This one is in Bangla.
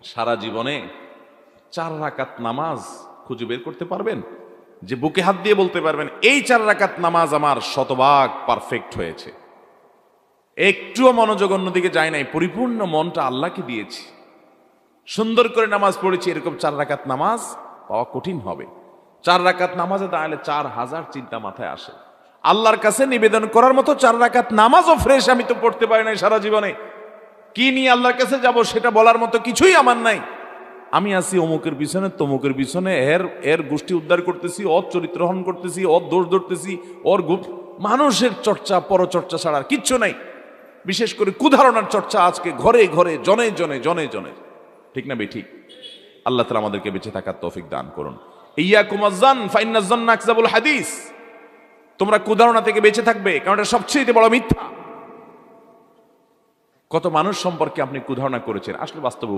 সারা জীবনে 4 রাকাত নামাজ খুঁজে বের করতে পারবেন যে বুকে হাত দিয়ে বলতে পারবেন এই 4 রাকাত নামাজ আমার শতভাগ পারফেক্ট হয়েছে, একটুও মনোযোগ অন্যদিকে যায় নাই, পরিপূর্ণ মনটা আল্লাহকে দিয়েছি, সুন্দর করে নামাজ পড়েছি, এরকম 4 রাকাত নামাজ পাওয়া কঠিন হবে। 4 রাকাত নামাজে দাঁড়ালে 4000 চিন্তা মাথায় আসে। আল্লাহর কাছে নিবেদন করার মতো 4 রাকাত নামাজও ফ্রেশ আমি তো পড়তে পারি নাই সারা জীবনে, কি নিয়ে আল্লাহর কাছে যাব সেটা বলার মতো কিছুই আমার নাই। আমি আছি অমুকের পিছনে তমুকের পিছনে, এর গোষ্ঠী উদ্ধার করতেছি, ওর চরিত্র হরণ করতেছি, ওর দোষ ধরতেছি, ওর মানুষের চর্চা পরচর্চা ছাড়া আর কিচ্ছু নাই। বিশেষ করে কুধারণার চর্চা আজকে ঘরে ঘরে জনে জনে জনে জনে, ঠিক না বেঠিক? আল্লাহ তাআলা আমাদেরকে বেঁচে থাকার তৌফিক দান করুন। ইয়াকুম আয-যান ফাইন্নায যান্না আকযাবুল হাদিস, তোমরা কুধারণা থেকে বেঁচে থাকবে, কারণ এটা সবচেয়ে বড় মিথ্যা। কত মানুষ সম্পর্কে আপনি কুধারণা করেছেন, আসলে বাস্তবে